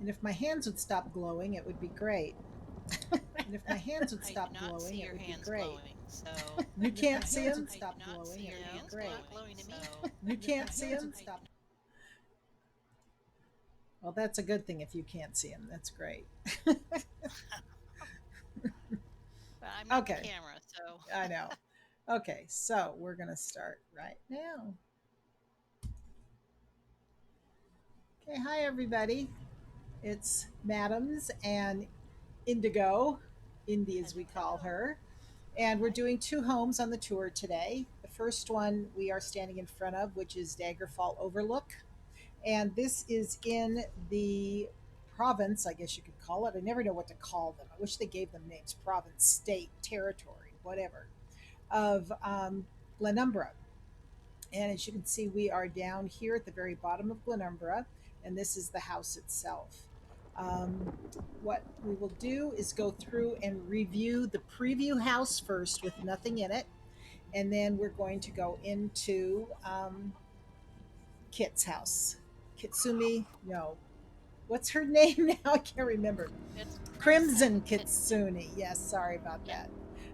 And if my hands would stop glowing, it would be great. And if my hands would I do stop not see glowing, it your would be hands great. glowing, so You can't see them? I do Stop not see glowing, it your would be hands. They're great. not glowing to me. You can't see them? Stop. Well, that's a good thing if you can't see them. That's great. But I'm not the Okay, camera, so I know. Okay, so we're going to start right now. Okay, hi everybody. It's Madams and Indigo, Indy as we hello, call hello. her. And we're doing two homes on the tour today. The first one we are standing in front of, which is Daggerfall Overlook. And this is in the province, I guess you could call it. I never know what to call them. I wish they gave them names: province, state, territory, whatever, of Glenumbra. And as you can see, we are down here at the very bottom of Glenumbra, and this is the house itself. Um, what we will do is go through and review the preview house first with nothing in it, and then we're going to go into Kit's house. Kitsumi, no. What's her name now? I can't remember. It's Crimson Crimson Kitsune. Kitsune. Yes, sorry about Yeah.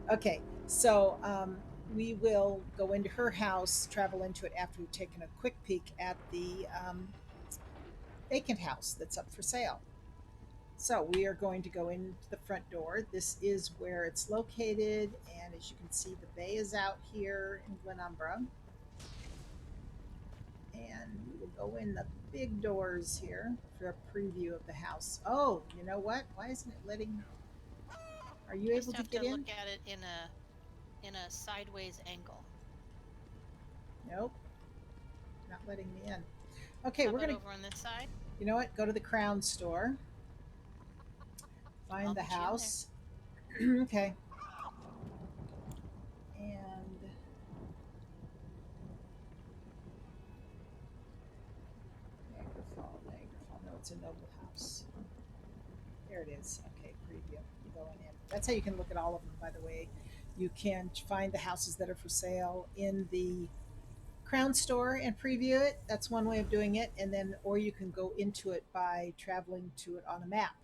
that. Okay, so we will go into her house, travel into it after we've taken a quick peek at the vacant house that's up for sale. So we are going to go into the front door. This is where it's located, and as you can see, the bay is out here in Glenumbra. And we will go in the big doors here for a preview of the house. Oh, you know what? Why isn't it letting? Are you You able just to have get to in? look at it in a sideways angle. Nope, not letting me in. Okay, How we're about gonna. over on this side? You know what? Go to the Crown store, I'll find the meet you in there. house. Okay, and Daggerfall. No, it's a noble house. There it is. Okay, preview. Going in. That's how you can look at all of them, by the way. You can find the houses that are for sale in the Crown store and preview it. That's one way of doing it. And then, or you can go into it by traveling to it on a map.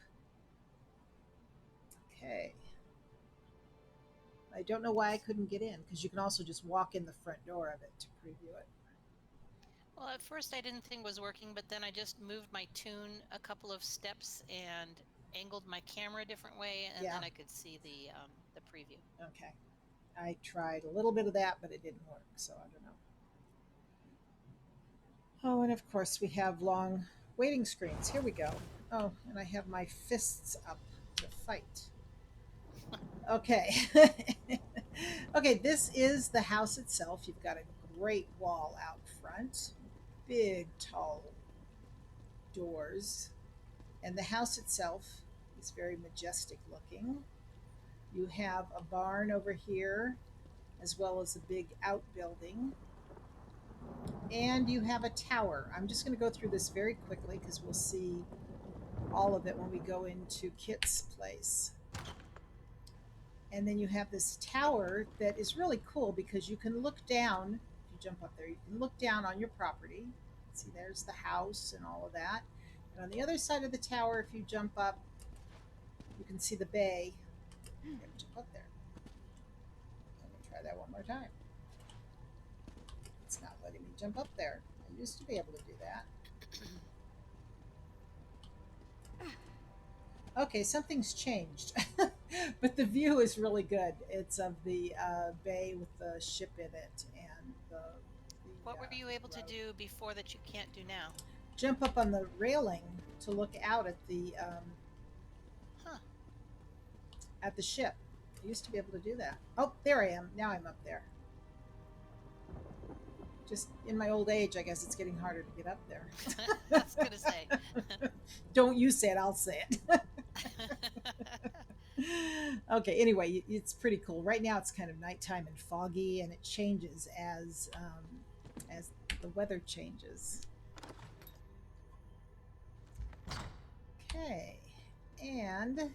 Okay. I don't know why I couldn't get in because you can also just walk in the front door of it to preview it. Well, at first I didn't think it was working, but then I just moved my tune a couple of steps and angled my camera a different way, and Yeah. then I could see the preview. Okay. I tried a little bit of that, but it didn't work. So I don't know. Oh, and of course we have long waiting screens. Here we go. Oh, and I have my fists up to fight. Okay. Okay, this is the house itself. You've got a great wall out front, big, tall doors, and the house itself is very majestic looking. You have a barn over here, as well as a big outbuilding, and you have a tower. I'm just going to go through this very quickly because we'll see all of it when we go into Kit's place. And then you have this tower that is really cool because you can look down. If you jump up there, you can look down on your property. See, there's the house and all of that. And on the other side of the tower, if you jump up, you can see the bay. Never jump up there. Let me try that one more time. It's not letting me jump up there. I used to be able to do that. Okay, something's changed, but the view is really good. It's of the bay with the ship in it and What were you able to road. do before that you can't do now? Jump up on the railing to look out Huh. at the ship. I used to be able to do that. Oh, there I am. Now I'm up there. Just in my old age, I guess it's getting harder to get up there. I was gonna say. Don't you say it, I'll say it. Okay, anyway, it's pretty cool. Right now it's kind of nighttime and foggy, and it changes as the weather changes. Okay, and of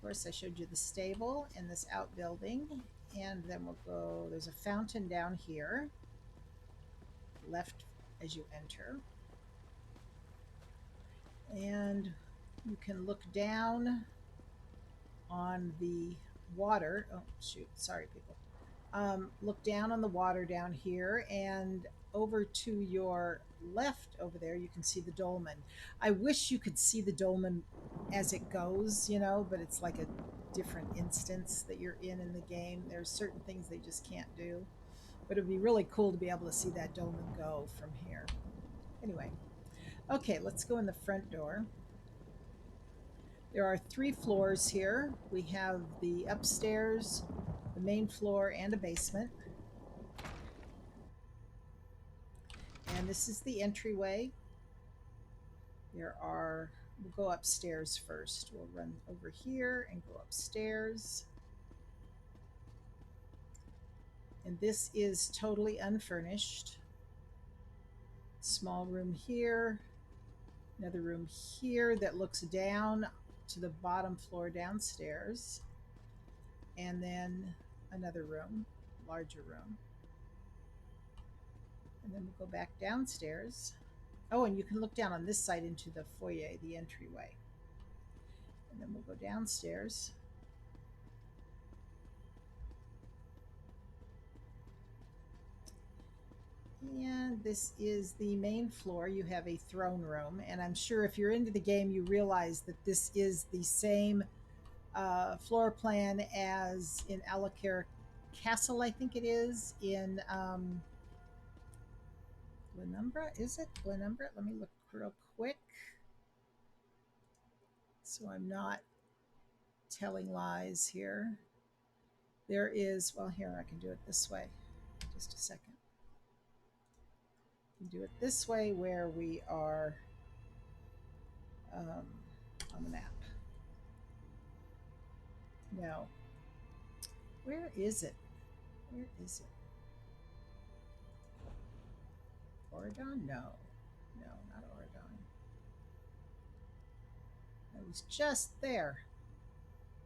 course I showed you the stable and this outbuilding, and then we'll go. There's a fountain down here, left as you enter. And you can look down on the water. Oh, shoot. Sorry, people. Look down on the water down here, and over to your left over there, you can see the dolmen. I wish you could see the dolmen as it goes, but it's like a different instance that you're in the game. There's certain things they just can't do. But it would be really cool to be able to see that dolmen go from here. Anyway, okay, let's go in the front door. There are 3 floors here. We have the upstairs, the main floor, and a basement. And this is the entryway. We'll go upstairs first. We'll run over here and go upstairs. And this is totally unfurnished. Small room here, another room here that looks down to the bottom floor downstairs, and then another room, larger room. And then we'll go back downstairs. Oh, and you can look down on this side into the foyer, the entryway. And then we'll go downstairs. And this is the main floor. You have a throne room. And I'm sure if you're into the game, you realize that this is the same floor plan as in Alakir Castle, I think it is, in Glenumbra. Is it Glenumbra? Let me look real quick so I'm not telling lies here. There is, well, here, I can do it this way. Just a second. I can do it this way where we are on the map. No. Where is it? Where is it? Oregon? No. No, not Oregon. I was just there.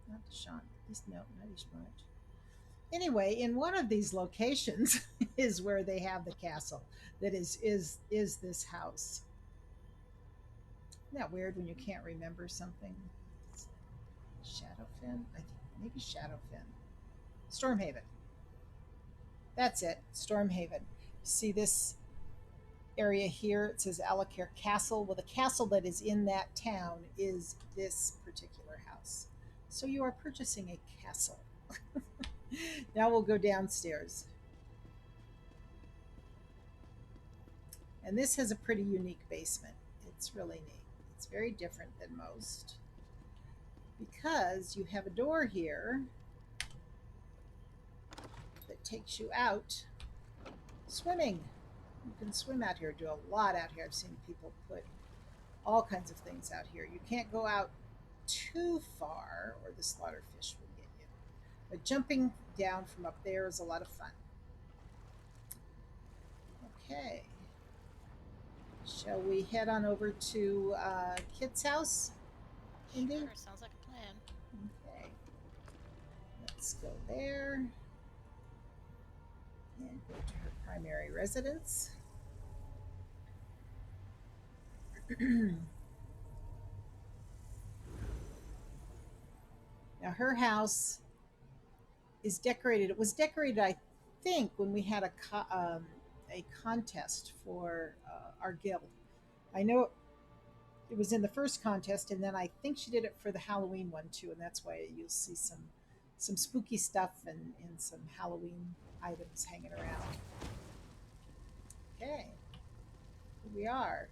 Not Deshaun. No, not Ishmont. Anyway, in one of these locations is where they have the castle. That is this house. Isn't that weird when you can't remember something? Shadowfen? I think maybe Shadowfen. Stormhaven. That's it. Stormhaven. See this area here? It says Alakir Castle. Well, the castle that is in that town is this particular house. So you are purchasing a castle. Now we'll go downstairs. And this has a pretty unique basement. It's really neat. It's very different than most because you have a door here that takes you out swimming. You can swim out here, do a lot out here. I've seen people put all kinds of things out here. You can't go out too far or the slaughterfish will get you. But jumping down from up there is a lot of fun. Okay. Shall we head on over to Kit's house? Indy? Sure, sounds like a plan. Okay. Let's go there and go to her primary residence. Now her house is decorated. It was decorated, I think, when we had a contest for our guild. I know it was in the first contest, and then I think she did it for the Halloween one too, and that's why you'll see some spooky stuff and some Halloween items hanging around. Okay, here we are.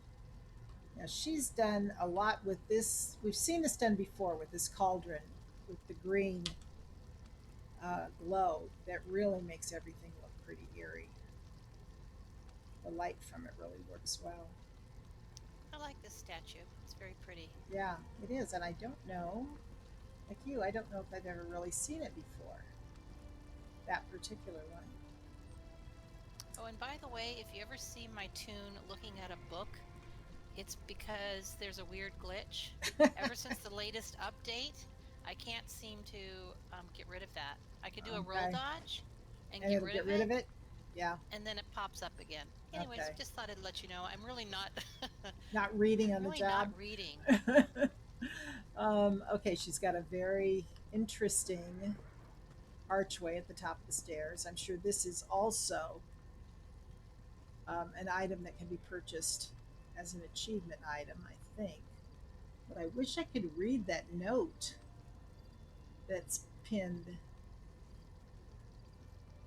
Now she's done a lot with this. We've seen this done before with this cauldron with the green glow that really makes everything look pretty eerie. The light from it really works well. I like this statue. It's very pretty. Yeah, it is, and I don't know, like you, I don't know if I've ever really seen it before. That particular one. Oh, and by the way, if you ever see my toon looking at a book, it's because there's a weird glitch. Ever since the latest update, I can't seem to get rid of that. I could do a roll Okay. dodge and And get it'll rid get of rid it. of it. Yeah. and then it pops up again. Anyways, Okay. just thought I'd let you know. I'm really not. Not reading I'm on the really not job. reading. Okay, she's got a very interesting archway at the top of the stairs. I'm sure this is also an item that can be purchased as an achievement item, I think. But I wish I could read that note that's pinned.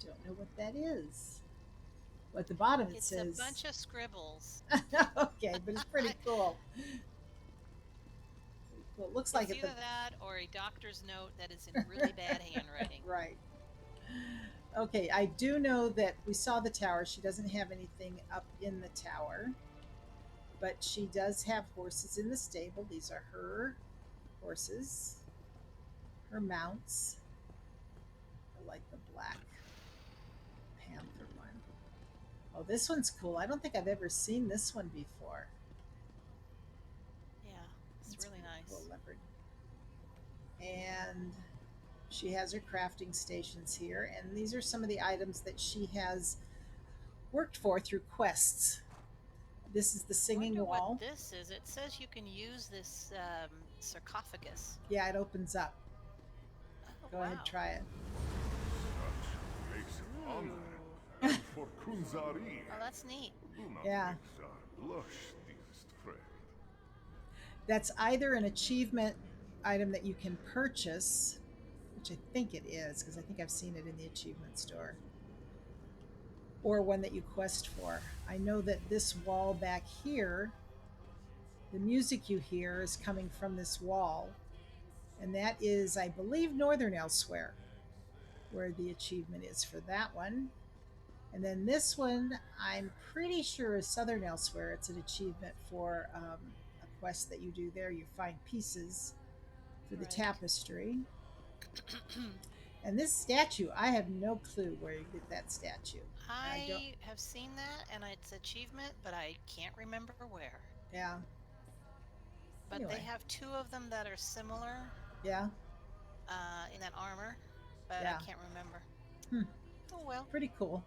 Don't know what that is. Well, at the bottom it It's a says, bunch of scribbles. okay, but it's pretty cool. Well, it looks like It's at the either that or a doctor's note that is in really bad handwriting. right. Okay, I do know that we saw the tower. She doesn't have anything up in the tower, but she does have horses in the stable. These are her horses, her mounts. I like the Black Panther one. Oh, this one's cool. I don't think I've ever seen this one before. Yeah, it's It's a really pretty cool nice. leopard. And she has her crafting stations here, and these are some of the items that she has worked for through quests. This is the I singing wonder what wall. this is. It says you can use this sarcophagus. Yeah, it opens up. Oh, Go ahead, wow. try it. Such a place of honor. Ooh. And for Kunzari, Oh, that's neat. do not Yeah, make our blush, dearest friend. that's either an achievement item that you can purchase, which I think it is, because I think I've seen it in the achievement store, or one that you quest for. I know that this wall back here, the music you hear is coming from this wall, and that is, I believe, Northern Elsewhere, where the achievement is for that one. And then this one, I'm pretty sure is Southern Elsewhere. It's an achievement for a quest that you do there. You find pieces for the Right. tapestry. And this statue, I have no clue where you get that statue. I don't, I have seen that and it's achievement, but I can't remember where. yeah. But they Anyway, have two of them that are similar yeah, in that armor, but I yeah. can't remember. Hmm, Oh well. pretty cool.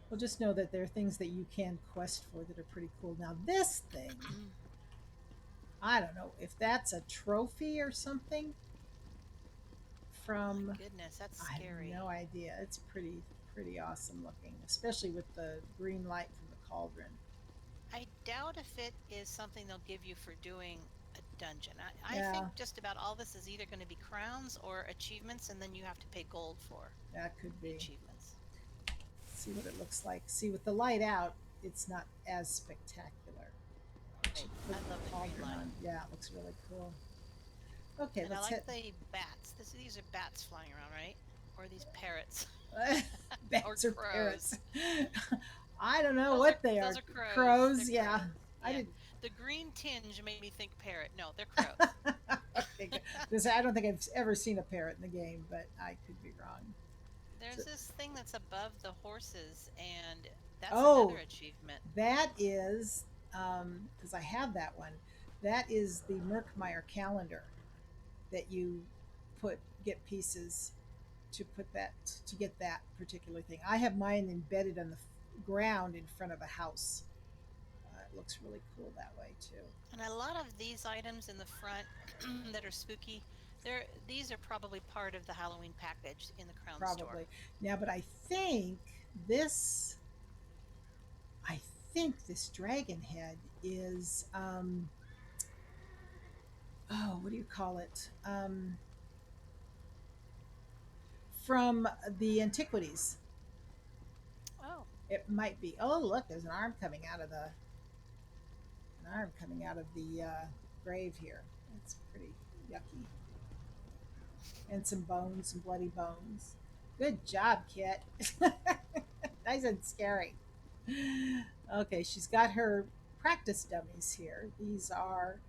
Well, just know that there are things that you can quest for that are pretty cool. Now, this thing, I don't know if that's a trophy or something Oh my from, goodness, that's I have scary. no idea. It's pretty awesome looking, especially with the green light from the cauldron. I doubt if it is something they'll give you for doing a dungeon. I think Yeah, just about all this is either going to be crowns or achievements, and then you have to pay gold for that could the be. achievements. See what it looks like. See, with the light out, it's not as spectacular. She Right. put I the love the green cauldron light. on. Yeah, it looks really cool. Okay, And I let's like hit the bats. These are bats flying around, right? Or these parrots or bats or parrots. crows. I don't know what they Those are. are crows. They're Crows, yeah. crows. I Yeah. did. The green tinge made me think parrot. No, they're crows. Okay, good. Because I don't think I've ever seen a parrot in the game, but I could be wrong. So, There's this thing that's above the horses, and that's another oh, achievement. that is because I have that one. That is the Merkmeyer calendar that you get pieces to put that to get that particular thing. I have mine embedded on the ground in front of a house. It looks really cool that way too. And a lot of these items in the front that are spooky, these are probably part of the Halloween package in the Crown store. Probably now, but this, I think this dragon head is oh, what do you call it? From the antiquities. Oh, It might be. Oh, look, there's an arm coming out of the grave here. It's pretty yucky. And some bones, some bloody bones. Good job, Kit. Nice and scary. Okay, she's got her practice dummies here. These are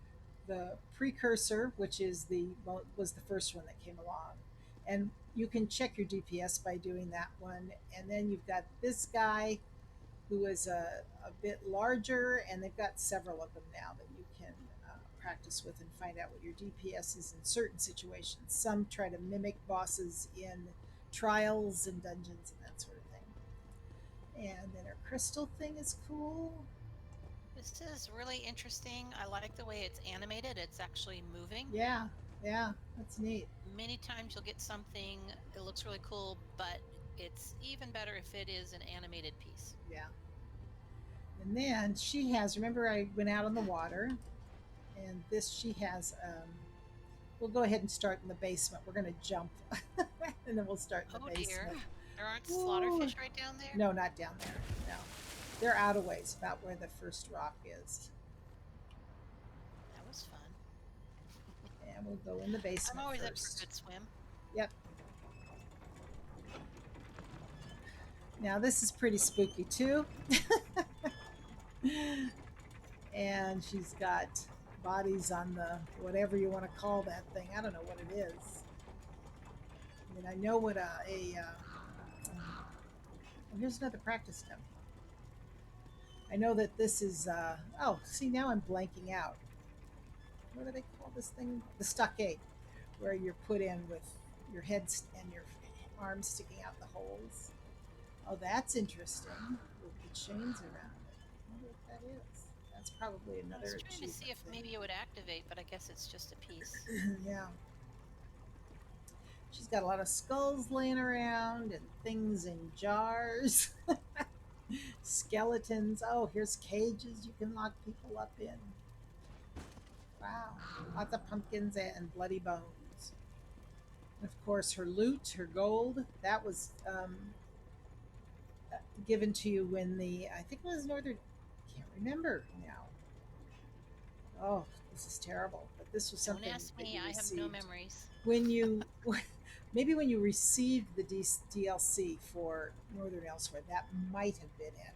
the precursor, which is was the first one that came along, and you can check your DPS by doing that one. And then you've got this guy who is a bit larger, and they've got several of them now that you can practice with and find out what your DPS is in certain situations. Some try to mimic bosses in trials and dungeons and that sort of thing. And then her crystal thing is cool. This is really interesting. I like the way it's animated. It's actually moving. Yeah, yeah, that's neat. Many times you'll get something, it looks really cool, but it's even better if it is an animated piece. Yeah. And then she has, remember I went out on the water, and this she has, we'll go ahead and start in the basement. We're going to jump, and then we'll start in the Oh dear. basement. There aren't Ooh. slaughterfish right down there? No, not down there. No. They're out of ways, about where the first rock is. That was fun. And we'll go in the I'm basement always up for a first. good swim. Yep. Now this is pretty spooky too. And she's got bodies on the whatever you want to call that thing. I don't know what it is. I mean, I know what oh, here's another practice dummy. I know that this is. Oh, see now I'm blanking out. What do they call this thing? The stockade, where you're put in with your head and your arms sticking out the holes. Oh, that's interesting. With the chains around it. I wonder what that is. That's probably I was another trying to achievement see if thing. maybe it would activate, but I guess it's just a piece. Yeah. She's got a lot of skulls laying around and things in jars. Skeletons. Oh, here's cages you can lock people up in. Wow. Lots of pumpkins and bloody bones. And of course, her loot, her gold, that was given to you when I think it was Northern, can't remember now. Oh, this is terrible. But this was Don't something ask that me, you I have no received memories. when you, maybe when you received the DLC for Northern Elsewhere, that might have been it.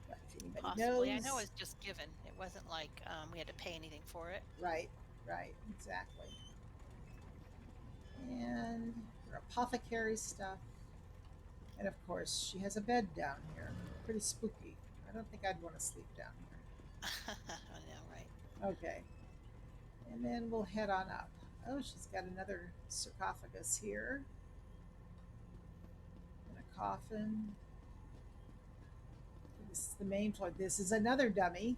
But if anybody Possibly. I know knows, it's just given. It wasn't like we had to pay anything for it. right, right, exactly. And her apothecary stuff. And of course, she has a bed down here. Pretty spooky. I don't think I'd want to sleep down I know, right? here. Okay. And then we'll head on up. Oh, she's got another sarcophagus here. And a coffin. This is the main floor. This is another dummy.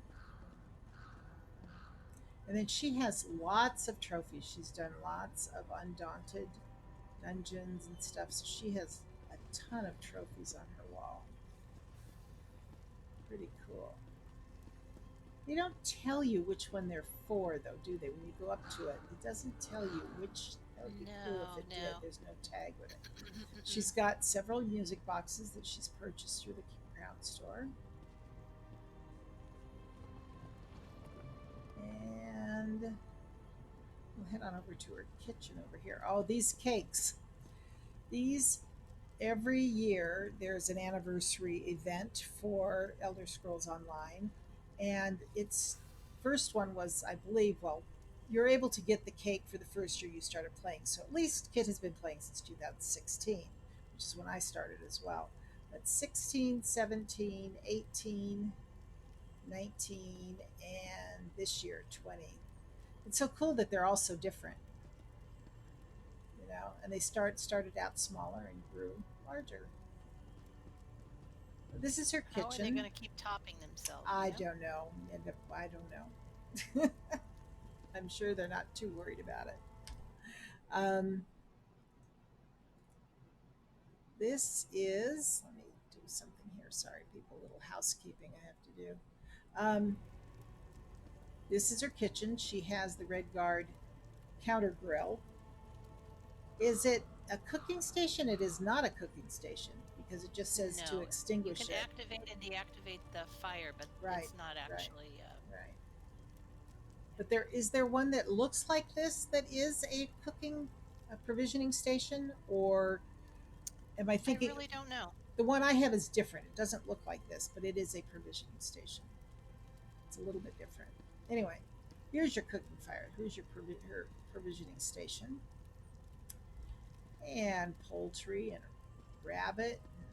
And then she has lots of trophies. She's done lots of Undaunted dungeons and stuff. So she has a ton of trophies on her wall. Pretty cool. They don't tell you which one they're for, though, do they? When you go up to it, it doesn't tell you which. That would be cool if No, it did. no. There's no tag with it. She's got several music boxes that she's purchased through the Crown store. And we'll head on over to her kitchen over here. Oh, these cakes. These, every year, there's an anniversary event for Elder Scrolls Online. And its first one was, I believe, well, you're able to get the cake for the first year you started playing. So at least Kit has been playing since 2016, which is when I started as well. But 16, 17, 18, 19, and this year 20. It's so cool that they're all so different, and they started out smaller and grew larger. This is her How are they kitchen. going to keep topping themselves, I don't know. I don't know. I'm sure they're not too worried about it. Um, this is, let me do something here. Sorry, people, a little housekeeping I have to do. Um, this is her kitchen. She has the Red Guard counter grill. Is it a cooking station? It is not a cooking station because it just says to No. You extinguish can it. activate and deactivate the fire, but Right, it's not right, actually. right. But there one that looks like this that is a cooking a provisioning station, or am I I thinking really don't know. the one I have is different? It doesn't look like this, but it is a provisioning station. It's a little bit different. Anyway, here's your cooking fire. Here's your provisioning station, and poultry and rabbit, and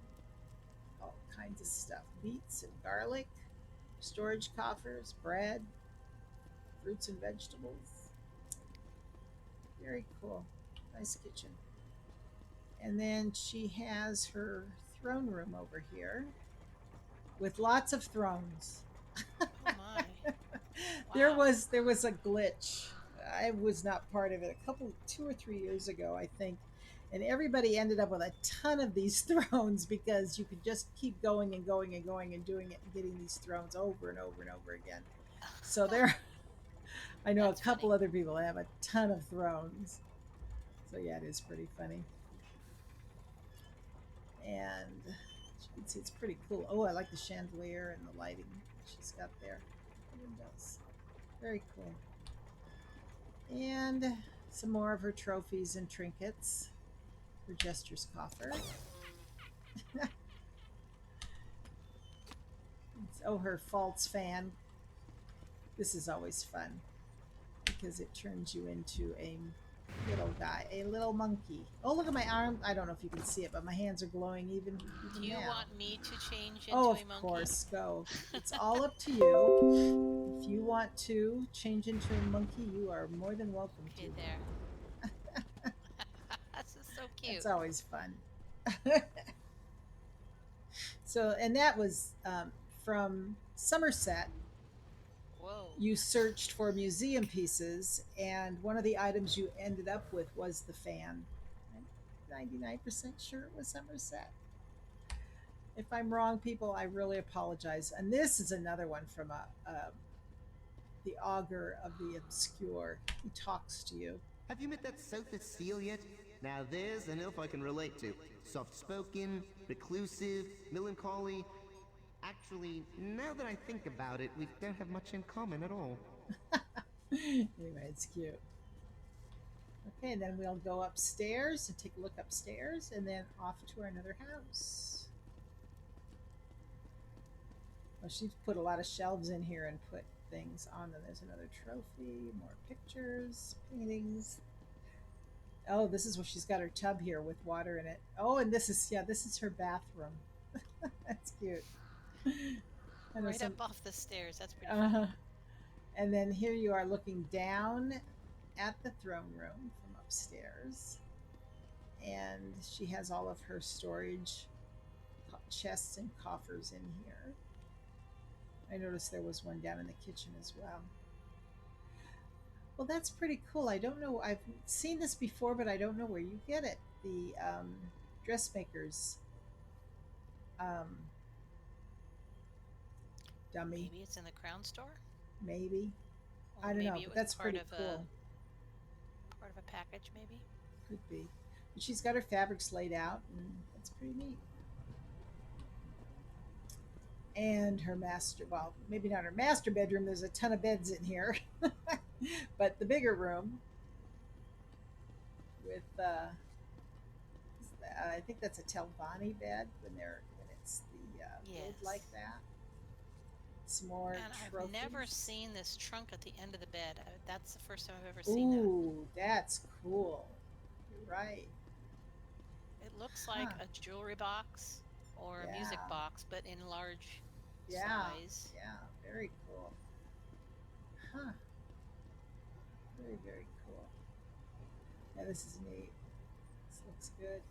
all kinds of stuff. Beets and garlic, storage coffers, bread, fruits and vegetables. Very cool. Nice kitchen. And then she has her throne room over here with lots of thrones. Oh my. there Wow. was there was a glitch. I was not part of it. 2 or 3 years ago, I think, and everybody ended up with a ton of these thrones because you could just keep going and going and going and doing it and getting these thrones over and over and over again. So there, I know a That's couple funny. other people that have a ton of thrones. So yeah, it is pretty funny, and you can see it's pretty cool. Oh, I like the chandelier and the lighting she's got there. The windows, very cool. And some more of her trophies and trinkets. Her jester's coffer. Oh, her false fan. This is always fun because it turns you into a little guy, a little monkey. Oh, look at my arm. I don't know if you can see it, but my hands are glowing Do even you now. want me to change Oh, into of a monkey? course, go. It's all up to you. If you want to change into a monkey, you are more than welcome Okay, to. there. This is so It's cute. always fun. So, and that was from Somerset. Whoa. You searched for museum pieces, and one of the items you ended up with was the fan. I'm 99% sure it was Somerset. If I'm wrong, people, I really apologize. And this is another one from the augur of the obscure. He talks to you. Have you met that Sophist Seal yet? Now there's an elf I can relate to. Soft-spoken, reclusive, melancholy. Actually, now that I think about it, we don't have much in common at all. Anyway, it's cute. Okay, and then we'll go upstairs and take a look upstairs and then off to another house. Well, she's put a lot of shelves in here and put things on them. There's another trophy, more pictures, paintings. Oh, this is where she's got her tub here with water in it. Oh, and this is her bathroom. That's cute. I know Right some. up off the stairs. That's pretty funny. Uh, and then here you are looking down at the throne room from upstairs, and she has all of her storage chests and coffers in here. I noticed there was one down in the kitchen as well. Well, that's pretty cool. I don't know. I've seen this before, but I don't know where you get it. The dressmaker's um, dummy, Maybe it's in the crown store? maybe. Or I don't know, maybe it but was that's pretty cool. part of a package, maybe? Could be. But she's got her fabrics laid out, and that's pretty neat. And her master, well, maybe not her master bedroom. There's a ton of beds in here, but the bigger room with I think that's a Telvani bed when it's the wood like Yes. that. Some more And I've never trophies. seen this trunk at the end of the bed. That's the first time I've ever seen that. Ooh, that's cool. You're right. It looks Huh. like a jewelry box or a music Yeah. box, but in large Yeah. size. Yeah. Very cool. Huh. Very, very cool. Yeah, this is neat. This looks good.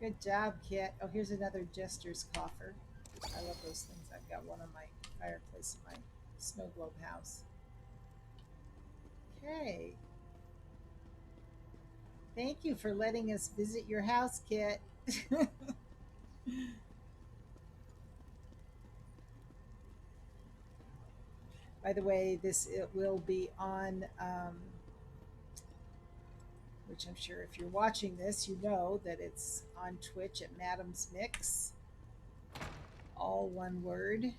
Good job, Kit. Oh, here's another jester's coffer. I love those things. I've got one on my fireplace in my snow globe house. Okay. Thank you for letting us visit your house, Kit. By the way, it will be on, which I'm sure if you're watching this, you know that it's on Twitch at Madam's Mix, all one word,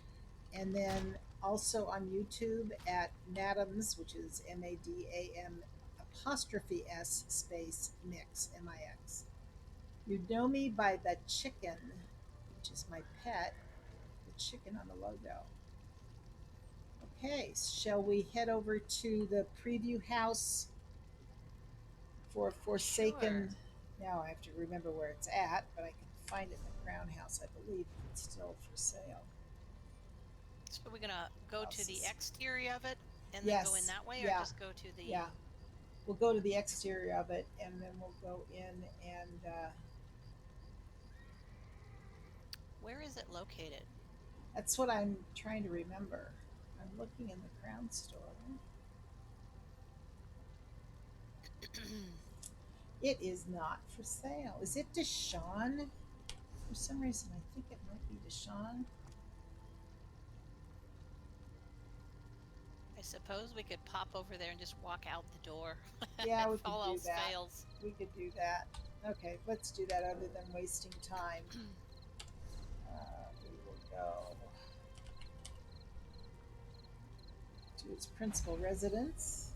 and then also on YouTube at Madam's, which is MADAM apostrophe S space mix MIX. You know me by the chicken, which is my pet, the chicken on the logo. Okay, shall we head over to the preview house for Sure. Forsaken? Now I have to remember where it's at, but I can find it in the Crown House, I believe, if it's still for sale. So we're gonna go to the Houses. exterior of it and then go in Yes, that way, or yeah, just go to the. yeah. We'll go to the exterior of it, and then we'll go in and Where is it located? That's what I'm trying to remember. I'm looking in the Crown store. It is not for sale. Is it Deshawn? For some reason, I think it might be Deshawn. I suppose we could pop over there and just walk out the door Yeah, if we could all do else that. fails. We could do that. Okay, let's do that other than wasting time. We will go to its principal residence.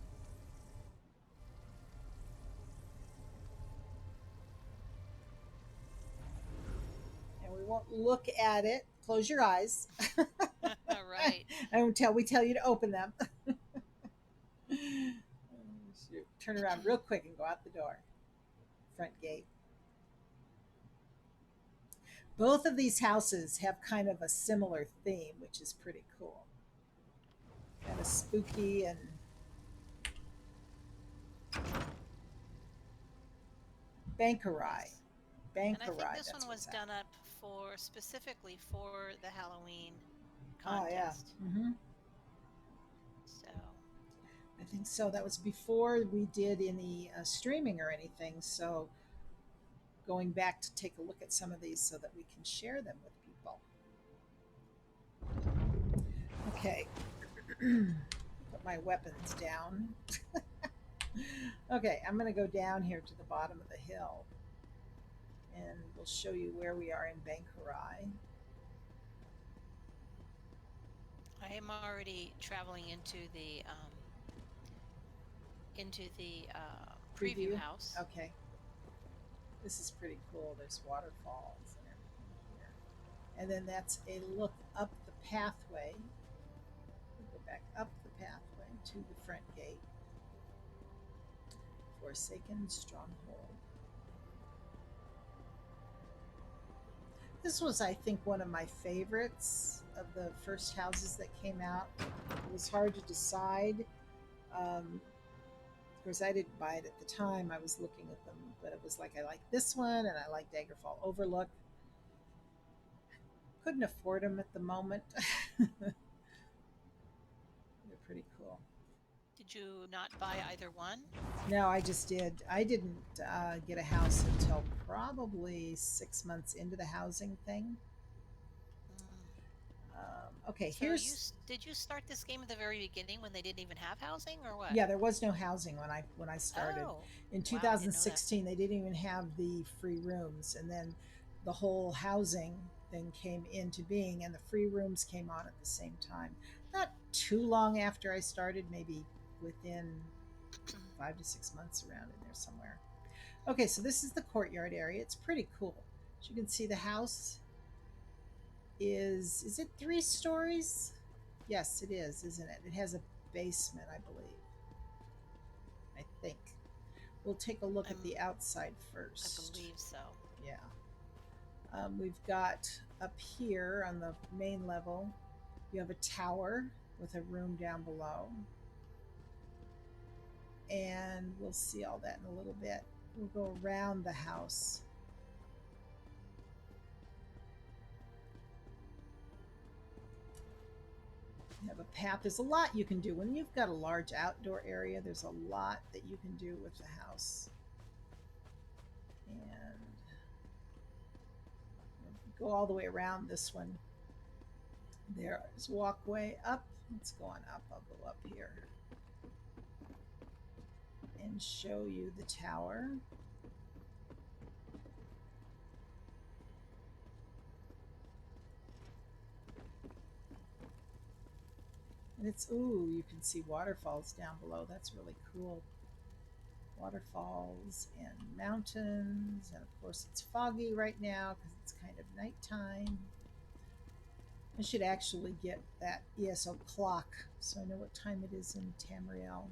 And we won't look at it. Close your eyes. Right. Until we tell you to open them. Turn around real quick and go out the door. Front gate. Both of these houses have kind of a similar theme, which is pretty cool. Kind of spooky and Bankerai. And I think Bankerai, this that's one was what's done happening. up for specifically for the Halloween Oh, yeah. contest. So I think so. That was before we did any streaming or anything. So going back to take a look at some of these so that we can share them with people. Okay. Put my weapons down. Okay, I'm going to go down here to the bottom of the hill and we'll show you where we are in Bankerai. I am already traveling into the preview house. Okay. This is pretty cool. There's waterfalls and everything here. And then that's a look up the pathway. We'll go back up the pathway to the front gate. Forsaken Stronghold. This was, I think, one of my favorites of the first houses that came out. It was hard to decide. Of course, I didn't buy it at the time. I was looking at them, but it was like I like this one and I like Daggerfall Overlook. Couldn't afford them at the moment. They're pretty cool. Did you not buy either one? No, I just did. I didn't get a house until probably 6 months into the housing thing. Okay, So here's. did you start this game at the very beginning when they didn't even have housing, or what? Yeah, there was no housing when I started. Oh, In wow, I didn't know that. 2016, they didn't even have the free rooms, and then the whole housing thing came into being, and the free rooms came on at the same time. Not too long after I started, maybe within 5 to 6 months, around in there somewhere. Okay, so this is the courtyard area. It's pretty cool. As you can see, the house is it 3 stories? Yes, it is, isn't it? It has a basement, I believe. I think. We'll take a look at the outside first. I believe so. Yeah. We've got up here on the main level, you have a tower with a room down below. And we'll see all that in a little bit. We'll go around the house. You have a path. There's a lot you can do. When you've got a large outdoor area, there's a lot that you can do with the house. And go all the way around this one. There's walkway up. Let's go on up. I'll go up here and show you the tower. And it's, ooh, you can see waterfalls down below. That's really cool. Waterfalls and mountains. And of course, it's foggy right now because it's kind of nighttime. I should actually get that ESO clock so I know what time it is in Tamriel.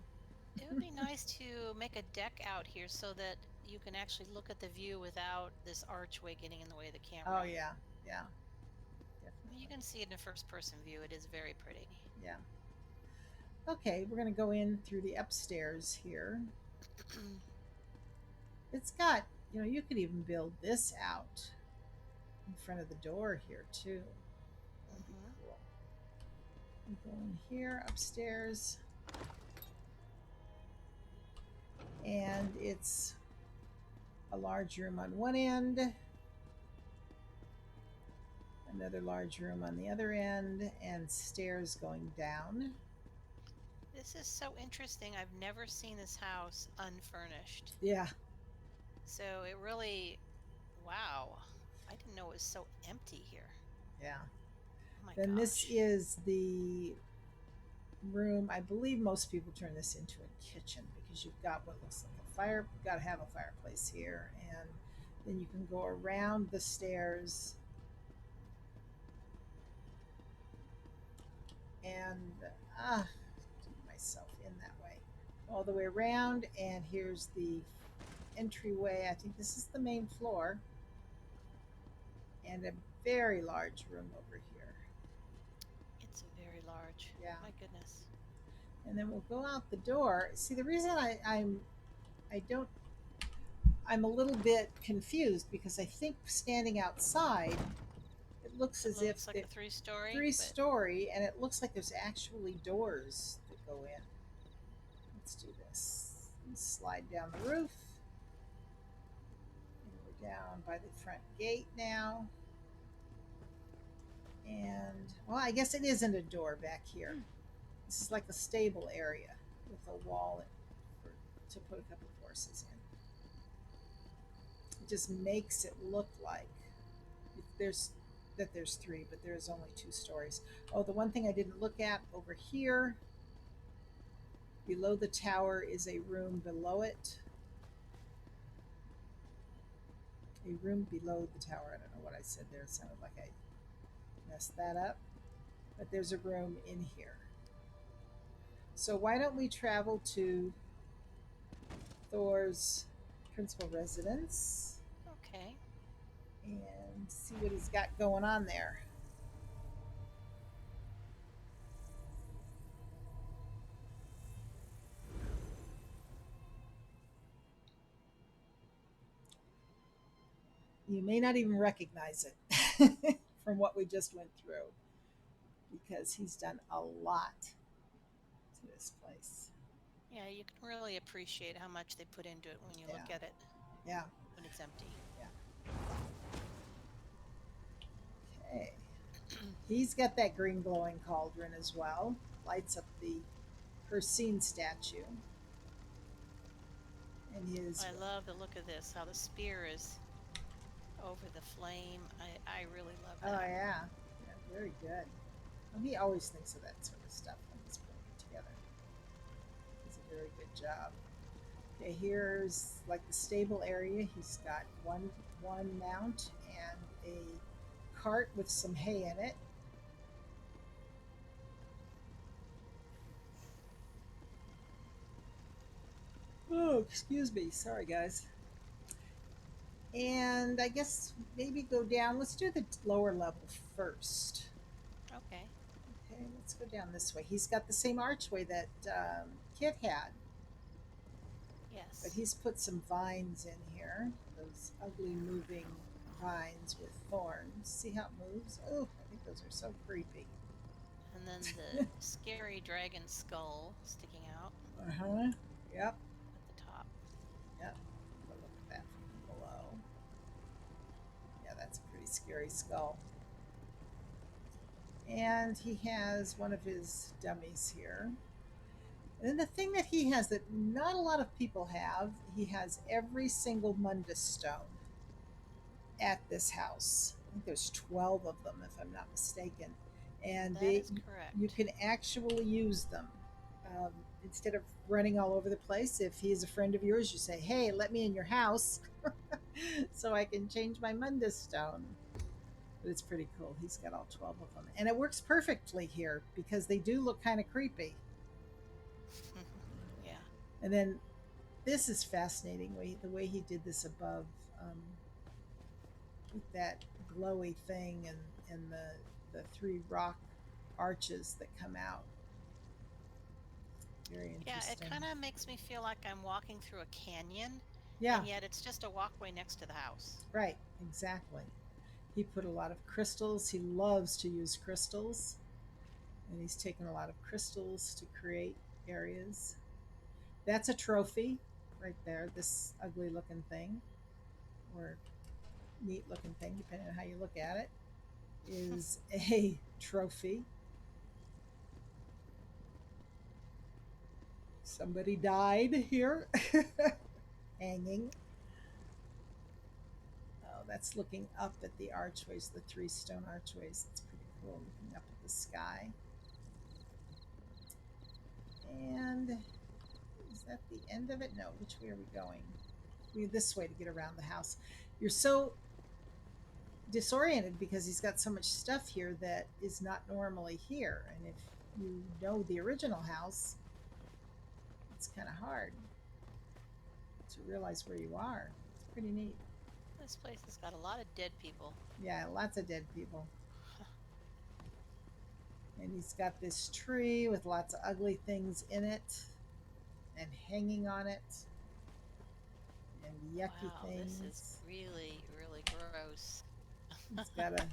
It would be nice to make a deck out here so that you can actually look at the view without this archway getting in the way of the camera. Oh, yeah. Yeah. Definitely. You can see it in a first-person view. It is very pretty. Yeah. Okay, we're going to go in through the upstairs here. It's got, you could even build this out. in front of the door here too. That'd be Mm-hmm. cool. We go in here upstairs, and it's a large room on one end, another large room on the other end, and stairs going down. This is so interesting. I've never seen this house unfurnished. Yeah, So it really, wow. I didn't know it was so empty here. yeah. Oh my Then this gosh. is the room. I believe most people turn this into a kitchen because you've got what looks like a fire. You've got to have a fireplace here, and then you can go around the stairs and myself in that way, all the way around. And here's the entryway. I think this is the main floor, and a very large room over here. It's very large. Yeah. My goodness. And then we'll go out the door. See, the reason I don't I'm a little bit confused because I think standing outside, it looks It as if looks like the a three-story, but three-story, and it looks like there's actually doors that go in. Let's do this. Let's slide down the roof. And we're down by the front gate now. And, well, I guess it isn't a door back here. This is like a stable area with a wall to put a couple of horses in. It just makes it look like there's there's three, but there's only two stories. Oh, the one thing I didn't look at over here, below the tower is a room below it. A room below the tower. I don't know what I said there. It sounded like I messed that up. But there's a room in here. So why don't we travel to Thor's principal residence okay. and see what he's got going on there. You may not even recognize it from what we just went through because he's done a lot to this place. Yeah, you can really appreciate how much they put into it when you look Yeah. at it Yeah. when it's empty. Okay. He's got that green glowing cauldron as well. Lights up the Persine statue. And his. I love the look of this, how the spear is over the flame. I really love Oh, that. yeah. Yeah, very good. Well, he always thinks of that sort of stuff when he's putting it together. He's a very good job. Okay, here's like the stable area. He's got one mount and a cart with some hay in it. Oh, excuse me. Sorry, guys. And I guess maybe go down. Let's do the lower level first. Okay. Okay, let's go down this way. He's got the same archway that Kit had, Yes. but he's put some vines in here. Those ugly moving vines with thorns. See how it moves? Oh, I think those are so creepy. And then the scary dragon skull sticking out Uh huh. Yep. at the top. Yep. Go look at that from below. Yeah, that's a pretty scary skull. And he has one of his dummies here. And then the thing that he has that not a lot of people have, he has every single Mundus stone at this house. I think there's 12 of them, if I'm not mistaken. And That is correct. you can actually use them. Instead of running all over the place, if he is a friend of yours, you say, hey, let me in your house so I can change my Mundus stone. But it's pretty cool. He's got all 12 of them. And it works perfectly here because they do look kind of creepy. Yeah. And then this is fascinating, the way he did this above with that glowy thing and the three rock arches that come out. Very Yeah, interesting. it kind of makes me feel like I'm walking through a canyon, Yeah, and yet it's just a walkway next to the house. right, exactly. He put a lot of crystals. He loves to use crystals. And he's taken a lot of crystals to create areas. That's a trophy right there, this ugly looking thing, or neat looking thing, depending on how you look at it, is a trophy. Somebody died here, hanging. Oh, that's looking up at the archways, the 3 stone archways. It's pretty cool, looking up at the sky. And is that the end of it? No, which way are we going? We're this way to get around the house. You're so disoriented because he's got so much stuff here that is not normally here. And if you know the original house, it's kind of hard to realize where you are. It's pretty neat. This place has got a lot of dead people. Yeah, lots of dead people. And he's got this tree with lots of ugly things in it and hanging on it and yucky Wow, things. this is really, really gross. It's got a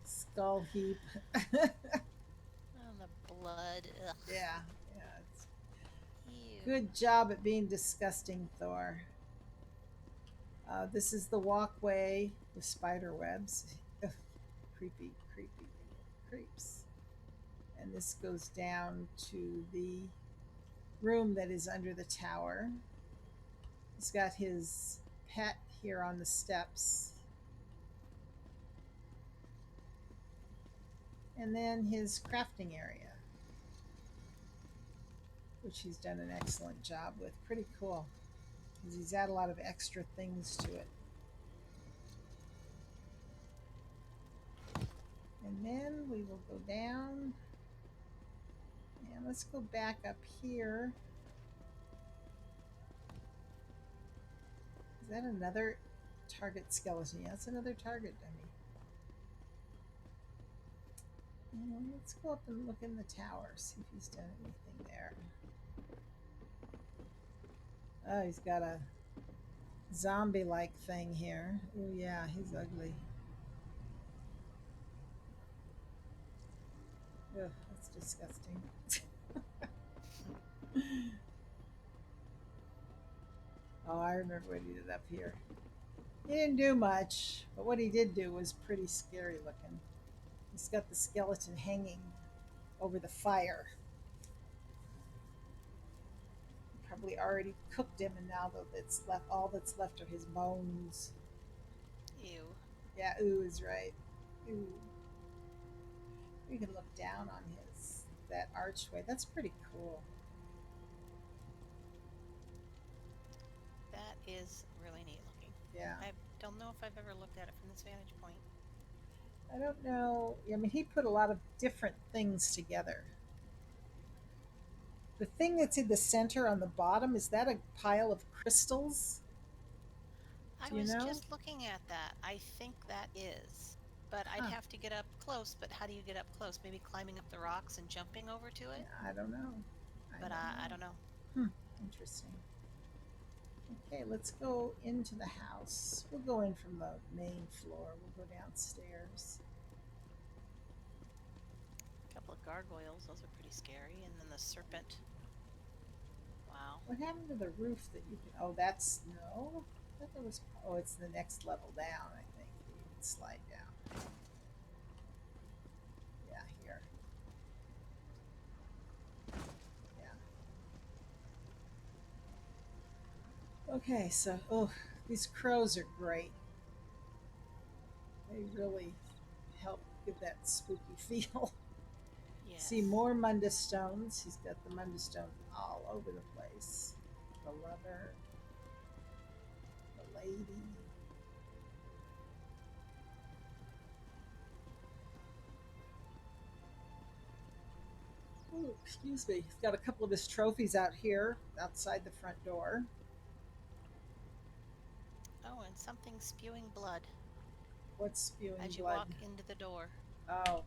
skull heap. And the blood. Ugh. Yeah, yeah. It's Ew. good job at being disgusting, Thor. This is the walkway with spider webs. Ugh, creepy, creepy creeps. And this goes down to the room that is under the tower. He's got his pet here on the steps. And then his crafting area, which he's done an excellent job with. Pretty cool, because he's added a lot of extra things to it. And then we will go down. And let's go back up here. Is that another target skeleton? Yeah, that's another target dummy. And let's go up and look in the tower, see if he's done anything there. Oh, he's got a zombie-like thing here. Oh yeah, he's ugly. Ugh, that's disgusting. Oh, I remember what he did up here. He didn't do much, but what he did do was pretty scary looking. He's got the skeleton hanging over the fire. Probably already cooked him, and now that's left. All that's left are his bones. Ew. Yeah, ooh is right. Ooh. We can look down on that archway. That's pretty cool. That is really neat looking. Yeah. I don't know if I've ever looked at it from this vantage point. I don't know. I mean, he put a lot of different things together. The thing that's in the center on the bottom, is that a pile of crystals? I Do you was know? just looking at that. I think that is. But I'd Huh. have to get up close. But how do you get up close? Maybe climbing up the rocks and jumping over to it? Yeah, I don't know. I don't know. Interesting. Okay, let's go into the house. We'll go in from the main floor. We'll go downstairs. A couple of gargoyles. Those are pretty scary. And then the serpent. Wow. What happened to the roof that you can? Oh, that's no. I thought there was. Oh, it's the next level down. I think that you can slide down. Yeah, here. Yeah. Okay, so these crows are great. They really help give that spooky feel. Yes. See more Munda stones. He's got the Munda stones all over the place. The lover, the lady. Ooh, excuse me. He's got a couple of his trophies out here outside the front door. Oh, and something spewing blood What's spewing as you blood? walk into the door. Oh,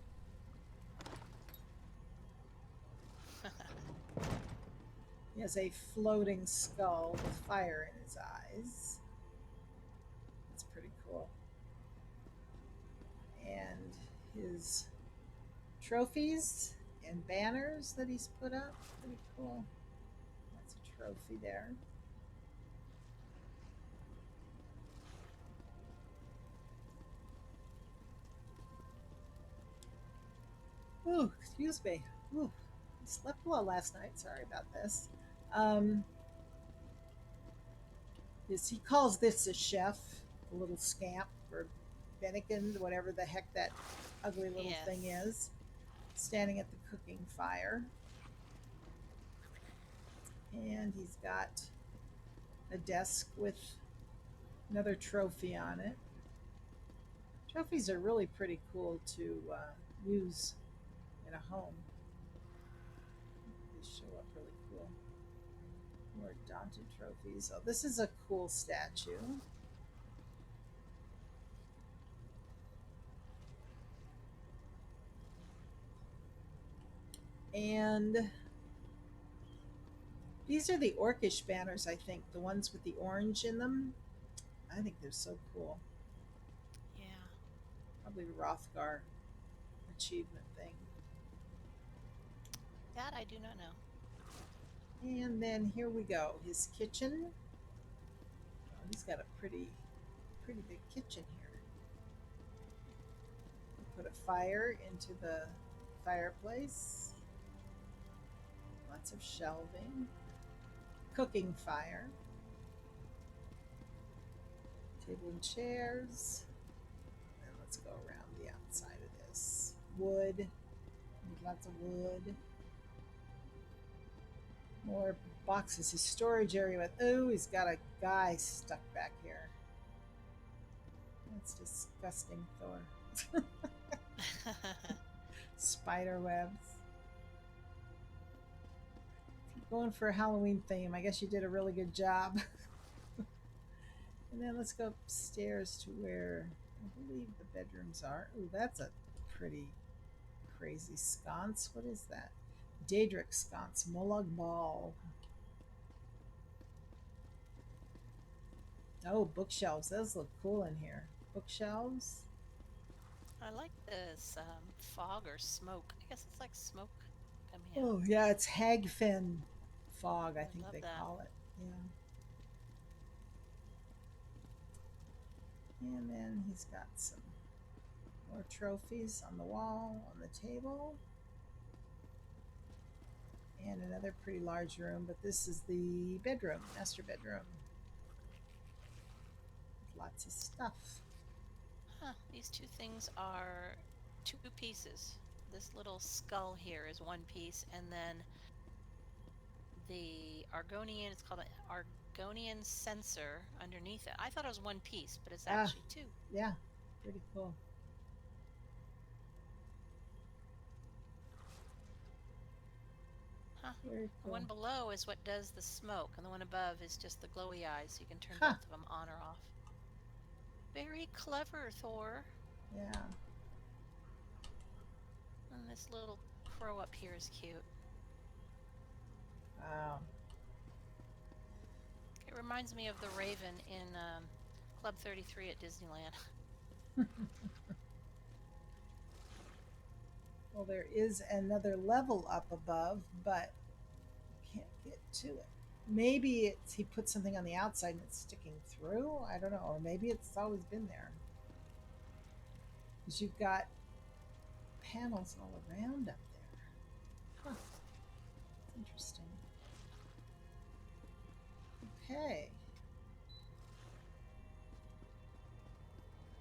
he has a floating skull with fire in his eyes. That's pretty cool. his trophies and banners that he's put up. Pretty cool. That's a trophy there. Ooh, excuse me. Ooh, I slept well last night. Sorry about this. Um, he calls this a chef, a little scamp or Bennigan, whatever the heck that ugly little Yes. thing is, standing at the cooking fire. And he's got a desk with another trophy on it. Trophies are really pretty cool to use in a home. They show up really cool. More daunted trophies. Oh, this is a cool statue. And these are the orcish banners, I think, the ones with the orange in them. I think they're so cool. Yeah. Probably the Rothgar achievement thing. That I do not know. And then here we go. His kitchen. Oh, he's got a pretty big kitchen here. Put a fire into the fireplace. Lots of shelving. Cooking fire. Table and chairs. And let's go around the outside of this. Wood. Need lots of wood. More boxes. His storage area with. Oh, he's got a guy stuck back here. That's disgusting, Thor. Spider webs. If you're going for a Halloween theme, I guess you did a really good job. And then let's go upstairs to where I believe the bedrooms are. Ooh, that's a pretty crazy sconce. What is that? Daedric sconce, Molag Ball. Oh, bookshelves. Those look cool in here. Bookshelves. I like this fog or smoke. I guess it's like smoke coming Oh, out. yeah, it's hagfin fog, I think love they that. call it. Yeah. And then he's got some more trophies on the wall, on the table. And another pretty large room, but this is the bedroom, master bedroom. Lots of stuff. Huh. These two things are two pieces. This little skull here is one piece, and then the Argonian, it's called an Argonian censer underneath it. I thought it was one piece, but it's Ah, actually two. yeah, pretty cool. Huh. Very The cool. one below is what does the smoke, and the one above is just the glowy eyes, so you can turn Huh. both of them on or off. Very clever, Thor. Yeah. And this little crow up here is cute. Wow. It reminds me of the Raven in Club 33 at Disneyland. Well, there is another level up above, but can't get to it. Maybe it's he put something on the outside and it's sticking through. I don't know, or maybe it's always been there. Because you've got panels all around up there. Huh. That's interesting. Okay.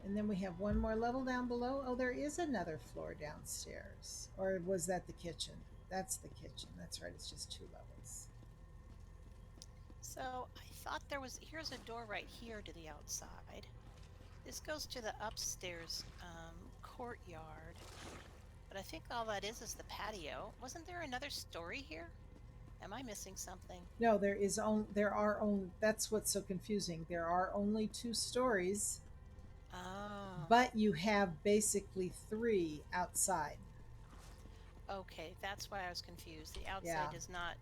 And then we have one more level down below. Oh, there is another floor downstairs. Or was that the kitchen? That's the kitchen. That's right. It's just two levels. So I thought there was, here's a door right here to the outside. This goes to the upstairs courtyard. But I think all that is the patio. Wasn't there another story here? Am I missing something? No, there are only that's what's so confusing. There are only two stories, Oh. but you have basically three outside. Okay, that's why I was confused. The outside Yeah. is not.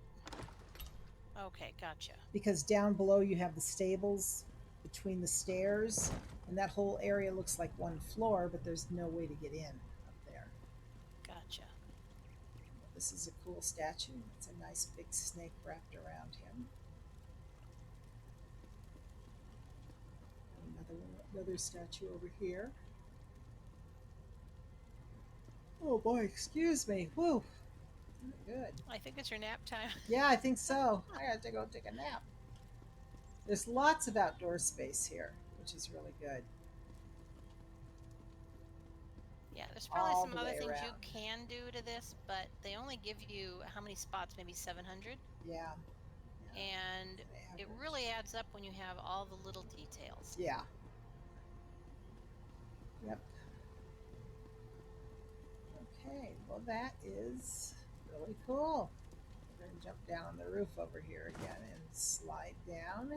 Okay, gotcha. Because down below you have the stables between the stairs, and that whole area looks like one floor, but there's no way to get in up This is a cool statue. It's a nice big snake wrapped around him. Another statue over here. Oh boy, excuse me. Whew. Good. I think it's your nap time. Yeah, I think so. I got to go take a nap. There's lots of outdoor space here, which is really good. Yeah, there's probably All some the other way things you around. can do to this, but they only give you how many spots? Maybe 700? Yeah. Yeah. And it Average. really adds up when you have all the little details. Yeah. Yep. Okay, well, that is really cool. We're going to jump down on the roof over here again and slide down.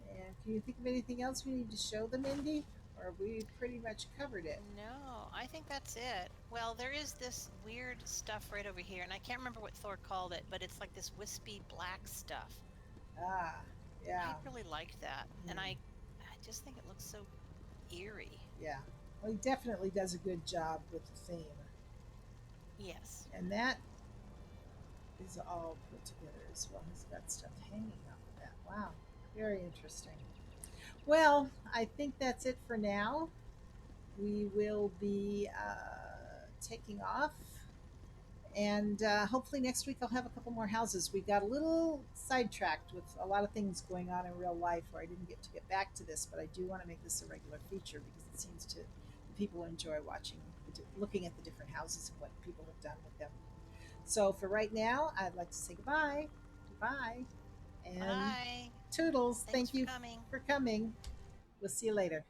And can you think of anything else we need to show them, Indy? Or have we pretty much covered it? No, I think that's it. Well, there is this weird stuff right over here, and I can't remember what Thor called it, but it's like this wispy black stuff. Ah, I yeah. really liked that, and Mm. I just think it looks so eerie. Yeah. Well, he definitely does a good job with the theme. Yes. And that is all put together as well. He's got stuff hanging off of that. Wow. Very interesting. Well, I think that's it for now. We will be taking off. And hopefully next week I'll have a couple more houses. We got a little sidetracked with a lot of things going on in real life where I didn't get back to this, but I do want to make this a regular feature because it seems to people enjoy watching, looking at the different houses and what people have done with them. So for right now, I'd like to say goodbye. Goodbye. And Bye. toodles. Thanks Thank for you coming. for coming. We'll see you later.